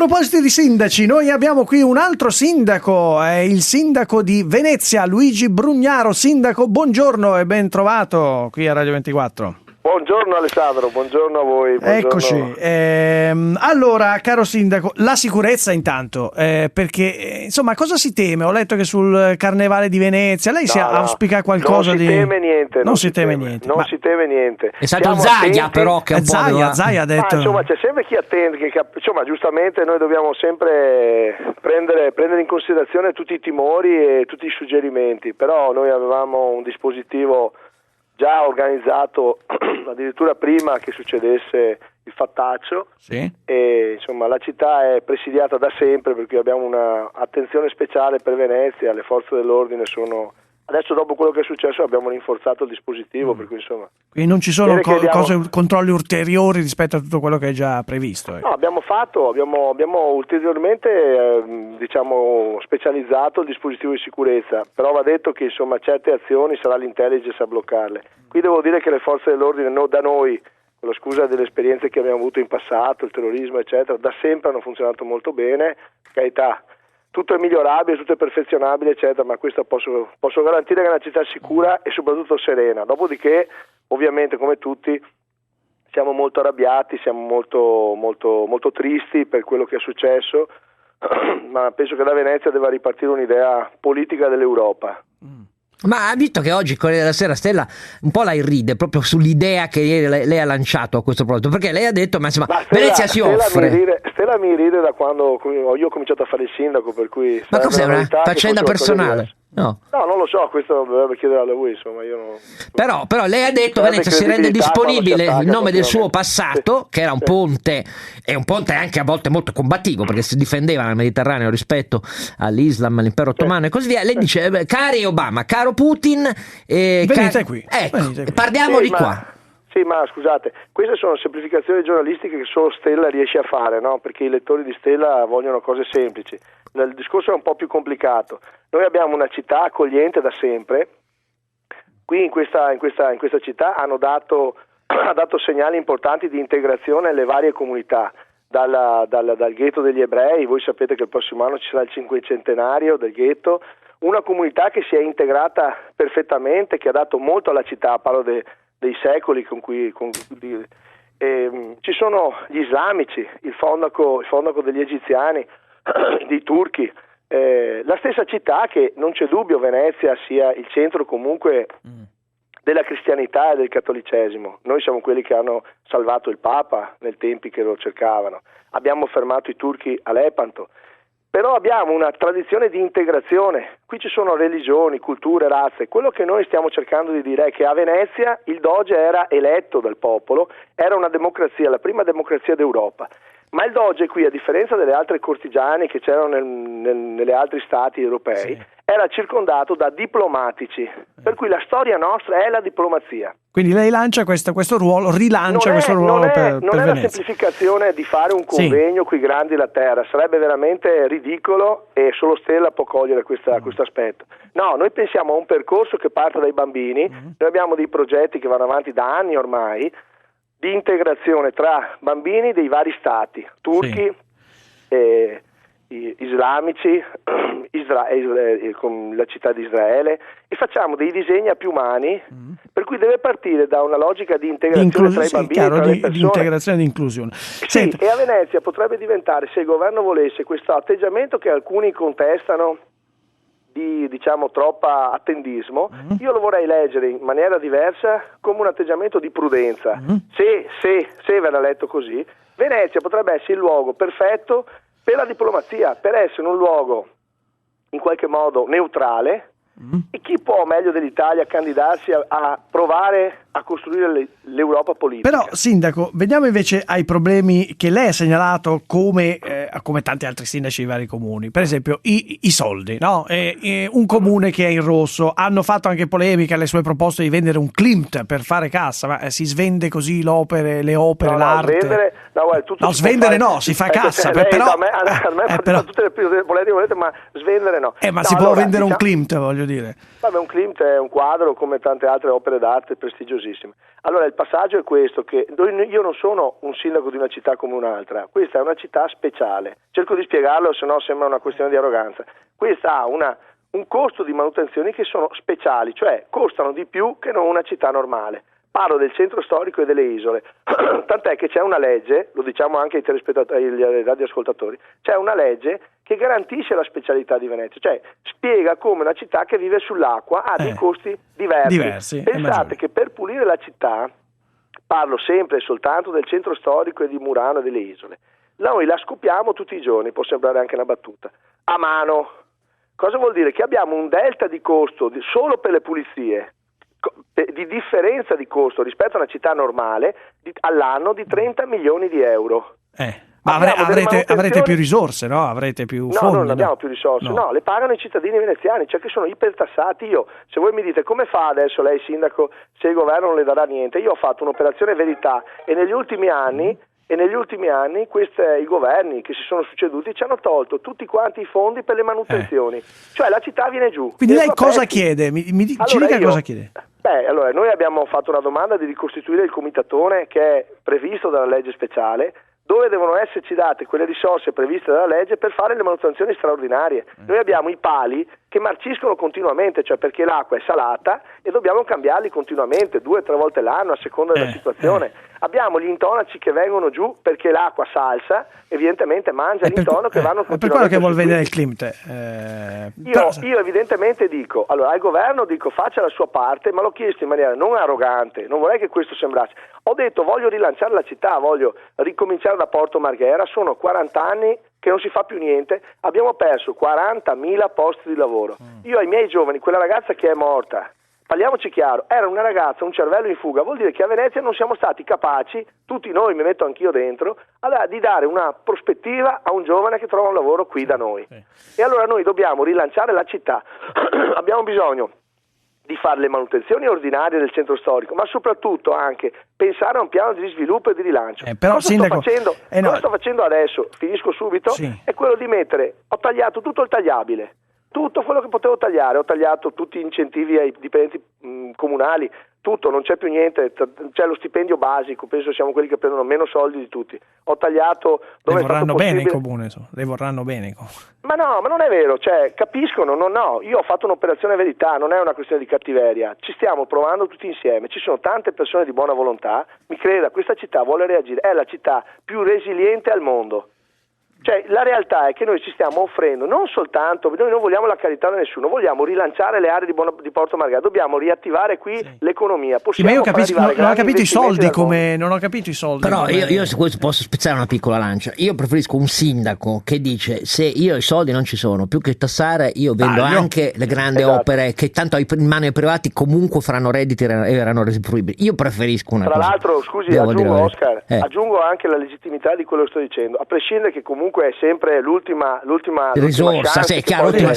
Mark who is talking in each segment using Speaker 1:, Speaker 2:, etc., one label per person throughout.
Speaker 1: proposito di sindaci, noi abbiamo qui un altro sindaco, è il sindaco di Venezia, Luigi Brugnaro. Sindaco, buongiorno e ben trovato qui a Radio 24.
Speaker 2: Buongiorno Alessandro, buongiorno a voi. Buongiorno.
Speaker 1: Eccoci. Allora, caro sindaco, la sicurezza intanto, perché insomma cosa si teme? Ho letto che sul Carnevale di Venezia lei auspica qualcosa di...
Speaker 2: Non si teme niente.
Speaker 3: È stato Zaia però che un po'
Speaker 1: Zaia ha detto...
Speaker 2: insomma c'è sempre chi attende, insomma giustamente noi dobbiamo sempre prendere in considerazione tutti i timori e tutti i suggerimenti, però noi avevamo un dispositivo già organizzato addirittura prima che succedesse il fattaccio,
Speaker 1: sì.
Speaker 2: E insomma la città è presidiata da sempre, per cui abbiamo una attenzione speciale per Venezia, le forze dell'ordine sono... Adesso dopo quello che è successo abbiamo rinforzato il dispositivo, per cui insomma...
Speaker 1: Quindi non ci sono controlli ulteriori rispetto a tutto quello che è già previsto?
Speaker 2: No, abbiamo ulteriormente specializzato il dispositivo di sicurezza, però va detto che insomma certe azioni sarà l'intelligence a bloccarle. Qui devo dire che le forze dell'ordine da noi, con la scusa delle esperienze che abbiamo avuto in passato, il terrorismo eccetera, da sempre hanno funzionato molto bene, per carità. Tutto è migliorabile, tutto è perfezionabile, eccetera, ma questo posso garantire che è una città sicura e soprattutto serena. Dopodiché, ovviamente, come tutti, siamo molto arrabbiati, siamo molto, molto, molto tristi per quello che è successo, ma penso che da Venezia debba ripartire un'idea politica dell'Europa.
Speaker 3: Ma ha visto che oggi Corriere della Sera Stella un po' la irride proprio sull'idea che lei ha lanciato a questo proposito, perché lei ha detto ma Venezia si offre.
Speaker 2: Stella mi irride da quando io ho cominciato a fare il sindaco, per cui...
Speaker 3: Ma cos'è una faccenda personale? No,
Speaker 2: non lo so, questo dovrebbe chiedere a lui, insomma, io non...
Speaker 3: Però lei ha detto Venezia si rende disponibile in nome del suo passato, che era un ponte, e un ponte anche a volte molto combattivo, perché si difendeva nel Mediterraneo rispetto all'Islam, all'impero ottomano e così via. Lei dice, cari Obama, caro Putin,
Speaker 1: venite qui.
Speaker 3: Ecco,
Speaker 1: venite qui.
Speaker 3: Parliamo di qua.
Speaker 2: Sì, ma scusate, queste sono semplificazioni giornalistiche che solo Stella riesce a fare, no? Perché i lettori di Stella vogliono cose semplici. Il discorso è un po' più complicato. Noi abbiamo una città accogliente da sempre. Qui in questa città ha dato segnali importanti di integrazione alle varie comunità. Dal ghetto degli ebrei, voi sapete che il prossimo anno ci sarà il 500° del ghetto, una comunità che si è integrata perfettamente, che ha dato molto alla città, parlo dei secoli ci sono gli islamici, il fondaco degli egiziani, dei turchi, la stessa città che non c'è dubbio Venezia sia il centro comunque della cristianità e del cattolicesimo. Noi siamo quelli che hanno salvato il Papa nei tempi che lo cercavano, abbiamo fermato i turchi a Lepanto. Però abbiamo una tradizione di integrazione, qui ci sono religioni, culture, razze. Quello che noi stiamo cercando di dire è che a Venezia il Doge era eletto dal popolo, era una democrazia, la prima democrazia d'Europa. Ma il Doge qui, a differenza delle altre cortigiane che c'erano nelle altri stati europei, era circondato da diplomatici, per cui la storia nostra è la diplomazia.
Speaker 1: Quindi lei lancia questo ruolo, questo ruolo per
Speaker 2: non è
Speaker 1: Venezia.
Speaker 2: la semplificazione di fare un convegno qui grandi della terra, sarebbe veramente ridicolo e solo Stella può cogliere questo aspetto. No, noi pensiamo a un percorso che parte dai bambini, noi abbiamo dei progetti che vanno avanti da anni ormai, di integrazione tra bambini dei vari stati, turchi, islamici, con la città di Israele, e facciamo dei disegni a più mani, per cui deve partire da una logica di integrazione tra i bambini e tra le persone.
Speaker 1: Di integrazione e di inclusione.
Speaker 2: Sì, e a Venezia potrebbe diventare, se il governo volesse, questo atteggiamento che alcuni contestano di troppa attendismo, io lo vorrei leggere in maniera diversa come un atteggiamento di prudenza. Se verrà letto così, Venezia potrebbe essere il luogo perfetto per la diplomazia, per essere un luogo in qualche modo neutrale, e chi può meglio dell'Italia candidarsi a provare a costruire l'Europa politica.
Speaker 1: Però sindaco, veniamo invece ai problemi che lei ha segnalato come tanti altri sindaci di vari comuni, per esempio i soldi, no? Un comune che è in rosso, hanno fatto anche polemica alle sue proposte di vendere un Klimt per fare cassa, ma si svende così le opere, l'arte? Svendere no, si fa cassa, però
Speaker 2: a me
Speaker 1: però
Speaker 2: tutte le polemiche volete, ma svendere no.
Speaker 1: Ma si può vendere un Klimt, voglio dire.
Speaker 2: Vabbè, un Klimt è un quadro come tante altre opere d'arte prestigiosissime. Allora il passaggio è questo, che io non sono un sindaco di una città come un'altra, questa è una città speciale, cerco di spiegarlo, se no sembra una questione di arroganza. Questa ha un costo di manutenzioni che sono speciali, cioè costano di più che non una città normale. Parlo del centro storico e delle isole, tant'è che c'è una legge, lo diciamo anche ai telespettatori, ai radioascoltatori, c'è una legge che garantisce la specialità di Venezia, cioè spiega come una città che vive sull'acqua ha dei costi diversi. Pensate che per pulire la città, parlo sempre e soltanto del centro storico e di Murano e delle isole, noi la scopiamo tutti i giorni, può sembrare anche una battuta, a mano. Cosa vuol dire? Che abbiamo un delta di costo solo per le pulizie, di differenza di costo rispetto a una città normale all'anno di 30 milioni di euro.
Speaker 1: Ma avrete più risorse, no? Avrete più fondi?
Speaker 2: No, non abbiamo più risorse, no, le pagano i cittadini veneziani, cioè che sono ipertassati. Se voi mi dite come fa adesso lei sindaco se il governo non le darà niente, io ho fatto un'operazione verità e negli ultimi anni i governi che si sono succeduti ci hanno tolto tutti quanti i fondi per le manutenzioni, cioè la città viene giù.
Speaker 1: Quindi lei cosa chiede? Ci dica cosa chiede?
Speaker 2: Allora noi abbiamo fatto una domanda di ricostituire il comitatone che è previsto dalla legge speciale, dove devono esserci date quelle risorse previste dalla legge per fare le manutenzioni straordinarie. Noi abbiamo i pali che marciscono continuamente, cioè perché l'acqua è salata e dobbiamo cambiarli continuamente, 2 o 3 volte l'anno a seconda della situazione. Abbiamo gli intonaci che vengono giù perché l'acqua salsa, evidentemente mangia l'intonaco che vanno continuamente.
Speaker 1: È per quello che vuol vedere il Klimt.
Speaker 2: Io evidentemente dico, allora al governo dico faccia la sua parte, ma l'ho chiesto in maniera non arrogante, non vorrei che questo sembrasse. Ho detto voglio rilanciare la città, voglio ricominciare da Porto Marghera, sono 40 anni che non si fa più niente, abbiamo perso 40.000 posti di lavoro. Io ai miei giovani, quella ragazza che è morta, parliamoci chiaro, era una ragazza, un cervello in fuga, vuol dire che a Venezia non siamo stati capaci, tutti noi, mi metto anch'io dentro, di dare una prospettiva a un giovane che trova un lavoro qui da noi. E allora noi dobbiamo rilanciare la città, abbiamo bisogno di fare le manutenzioni ordinarie del centro storico, ma soprattutto anche pensare a un piano di sviluppo e di rilancio.
Speaker 1: Però,
Speaker 2: cosa sto facendo adesso, finisco subito, è quello di ho tagliato tutto il tagliabile, tutto quello che potevo tagliare, ho tagliato tutti gli incentivi ai dipendenti comunali, tutto, non c'è più niente, c'è lo stipendio basico, penso siamo quelli che prendono meno soldi di tutti. Ho tagliato dove
Speaker 1: le vorranno bene i comuni, le vorranno bene.
Speaker 2: Ma no, ma non è vero, cioè capiscono, no, io ho fatto un'operazione verità, non è una questione di cattiveria, ci stiamo provando tutti insieme, ci sono tante persone di buona volontà, mi creda, questa città vuole reagire, è la città più resiliente al mondo. Cioè la realtà è che noi ci stiamo offrendo non soltanto, noi non vogliamo la carità da nessuno, vogliamo rilanciare le aree di Porto Marghera, dobbiamo riattivare qui l'economia.
Speaker 1: Ma io non ho capito i soldi non ho capito i soldi.
Speaker 3: Però io su questo posso spezzare una piccola lancia. Io preferisco un sindaco che dice se io i soldi non ci sono, più che tassare io vendo anche le grandi opere che tanto in mano ai privati comunque faranno redditi e verranno resi fruibili. Io preferisco una
Speaker 2: cosa. Tra l'altro, scusi, aggiungo
Speaker 3: aggiungo
Speaker 2: anche la legittimità di quello che sto dicendo, a prescindere che comunque è sempre l'ultima
Speaker 3: risorsa,
Speaker 2: chance,
Speaker 3: è chiaro, l'ultima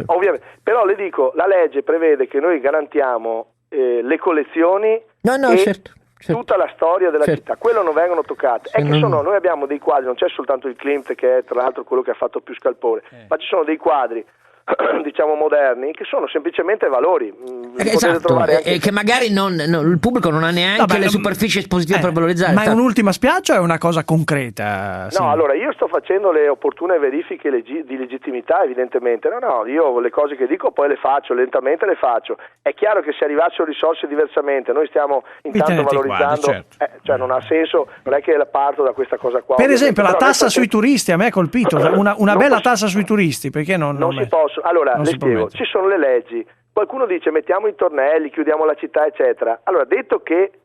Speaker 2: ovviamente. Però le dico, la legge prevede che noi garantiamo le collezioni
Speaker 3: certo.
Speaker 2: tutta la storia della città, quello non vengono toccate. Noi abbiamo dei quadri, non c'è soltanto il Klimt che è tra l'altro quello che ha fatto più scalpore, ma ci sono dei quadri diciamo moderni che sono semplicemente valori
Speaker 3: e che magari il pubblico non ha neanche le superfici espositive per valorizzare.
Speaker 1: Ma è un'ultima spiaggia o è una cosa concreta?
Speaker 2: No, allora io sto facendo le opportune verifiche di legittimità, evidentemente. Io le cose che dico poi le faccio, lentamente le faccio. È chiaro che se arrivassero risorse diversamente, noi stiamo intanto valorizzando, cioè non ha senso, non è che parto da questa cosa qua.
Speaker 1: Per esempio la tassa sui turisti, a me ha colpito, una bella tassa sui turisti, perché non
Speaker 2: si possono. Allora, le spiego, ci sono le leggi, qualcuno dice mettiamo i tornelli, chiudiamo la città, eccetera. Allora, detto che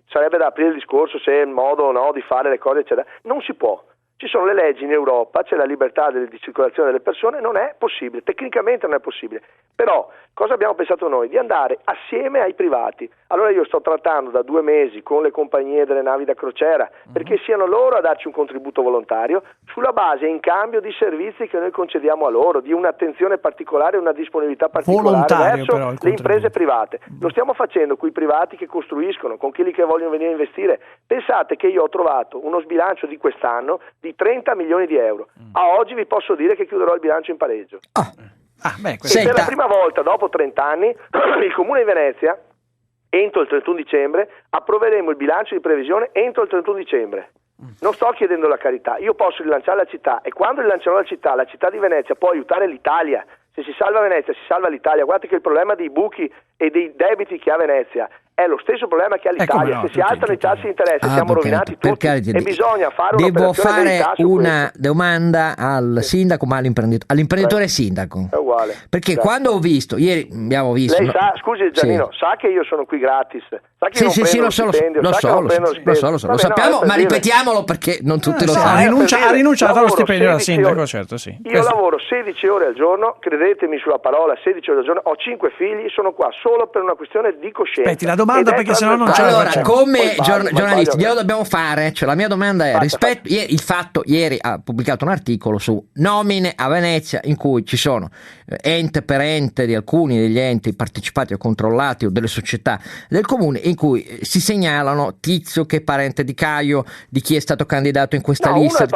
Speaker 2: sarebbe da aprire il discorso se è il modo o no di fare le cose, eccetera, non si può. Ci sono le leggi in Europa, c'è la libertà di circolazione delle persone, non è possibile, tecnicamente non è possibile. Però cosa abbiamo pensato noi? Di andare assieme ai privati. Allora io sto trattando da 2 mesi con le compagnie delle navi da crociera perché siano loro a darci un contributo volontario sulla base in cambio di servizi che noi concediamo a loro, di un'attenzione particolare, una disponibilità particolare verso le imprese private. Lo stiamo facendo con i privati che costruiscono, con quelli che vogliono venire a investire. Pensate che io ho trovato uno sbilancio di quest'anno di 30 milioni di euro. A oggi vi posso dire che chiuderò il bilancio in pareggio. E per la prima volta dopo 30 anni il Comune di Venezia entro il 31 dicembre, approveremo il bilancio di previsione entro il 31 dicembre. Non sto chiedendo la carità, io posso rilanciare la città e quando rilancerò la città di Venezia può aiutare l'Italia. Se si salva Venezia, si salva l'Italia. Guardate che il problema dei buchi e dei debiti che ha Venezia è lo stesso problema che ha l'Italia.
Speaker 1: No,
Speaker 2: se si alzano i tassi di interesse siamo rovinati tutti e bisogna fare un'operazione verità su
Speaker 3: una domanda al sindaco, ma all'imprenditore sindaco.
Speaker 2: È uguale.
Speaker 3: Perché quando ho visto, ieri abbiamo visto...
Speaker 2: Lei sa, scusi Giannino, sa che io sono qui gratis. Sa che
Speaker 3: lo sappiamo, ma ripetiamolo perché non tutti lo sanno.
Speaker 1: Ha rinunciato allo stipendio da sindaco, certo, sì.
Speaker 2: Io lavoro 16 ore al giorno, credetemi sulla parola, 16 ore al giorno, ho 5 figli, sono qua solo per una questione di coscienza.
Speaker 1: Aspetti, la domanda perché sennò non c'è.
Speaker 3: Allora, come giornalisti, glielo dobbiamo fare, cioè la mia domanda è rispetto il fatto, ieri ha pubblicato un articolo su nomine a Venezia in cui ci sono ente per ente di alcuni degli enti partecipati o controllati o delle società del comune in cui si segnalano Tizio che è parente di Caio, di chi è stato candidato in questa lista.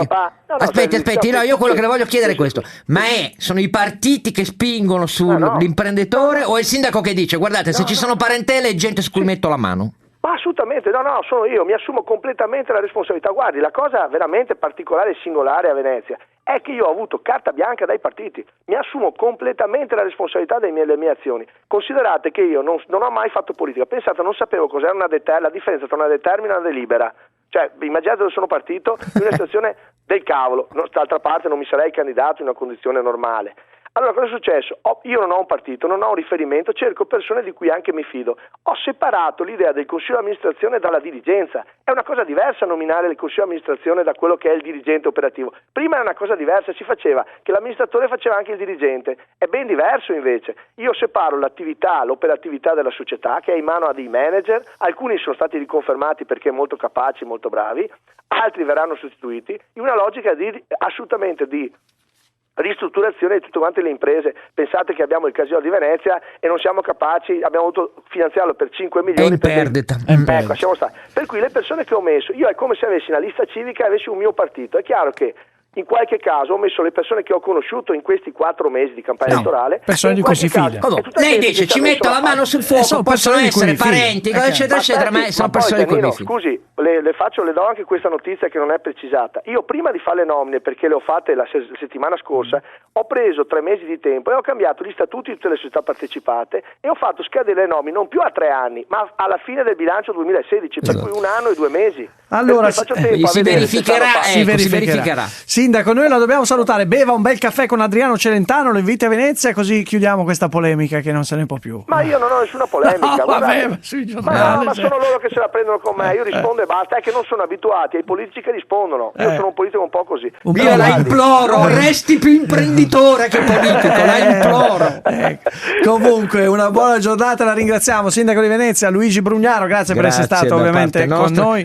Speaker 3: Aspetti, no, io quello che le voglio chiedere è questo: ma sono i partiti che spingono sull'imprenditore o è il sindaco che dice guardate se ci sono parentele è gente su cui metto la mano?
Speaker 2: Ma assolutamente, no, sono io, mi assumo completamente la responsabilità. Guardi, la cosa veramente particolare e singolare a Venezia è che io ho avuto carta bianca dai partiti, mi assumo completamente la responsabilità delle mie azioni. Considerate che io non ho mai fatto politica, pensate, non sapevo cos'era la differenza tra una determina e una delibera. Cioè, immaginate dove sono partito, in una situazione del cavolo, d'altra parte non mi sarei candidato in una condizione normale. Allora cosa è successo? Io non ho un partito, non ho un riferimento, cerco persone di cui anche mi fido. Ho separato l'idea del consiglio di amministrazione dalla dirigenza. È una cosa diversa nominare il consiglio di amministrazione da quello che è il dirigente operativo. Prima era una cosa diversa, si faceva che l'amministratore faceva anche il dirigente. È ben diverso invece. Io separo l'operatività della società che è in mano a dei manager, alcuni sono stati riconfermati perché molto capaci, molto bravi, altri verranno sostituiti, in una logica assolutamente di ristrutturazione di tutte quante le imprese. Pensate che abbiamo il Casino di Venezia e non siamo capaci, abbiamo dovuto finanziarlo per 5 milioni.
Speaker 3: È in perdita.
Speaker 2: Ecco, lasciamo stare. Per cui le persone che ho messo, io è come se avessi una lista civica e avessi un mio partito. È chiaro che in qualche caso ho messo le persone che ho conosciuto in questi 4 mesi di campagna elettorale.
Speaker 1: Persone di cui si fida.
Speaker 3: Lei dice ci metto la mano sul fuoco, possono essere parenti, eccetera, eccetera, ma sono persone di cui mi fido.
Speaker 2: Scusi, le do anche questa notizia che non è precisata. Io prima di fare le nomine, perché le ho fatte la settimana scorsa, ho preso 3 mesi di tempo e ho cambiato gli statuti di tutte le società partecipate e ho fatto scadere le nomine non più a 3 anni, ma alla fine del bilancio 2016, per cui 1 anno e 2 mesi.
Speaker 1: Allora
Speaker 3: si verificherà.
Speaker 1: Sindaco, noi la dobbiamo salutare. Beva un bel caffè con Adriano Celentano, lo inviti a Venezia, così chiudiamo questa polemica che non se ne può più.
Speaker 2: Ma io non ho nessuna polemica.
Speaker 1: No, vabbè,
Speaker 2: ma sono loro che se la prendono con me. Io rispondo e basta. È che non sono abituati ai politici che rispondono. Io sono un politico un po' così.
Speaker 3: Io la imploro, resti più imprenditore che politico, la imploro.
Speaker 1: Comunque, una buona giornata, la ringraziamo. Sindaco di Venezia, Luigi Brugnaro, grazie per essere stato ovviamente con noi.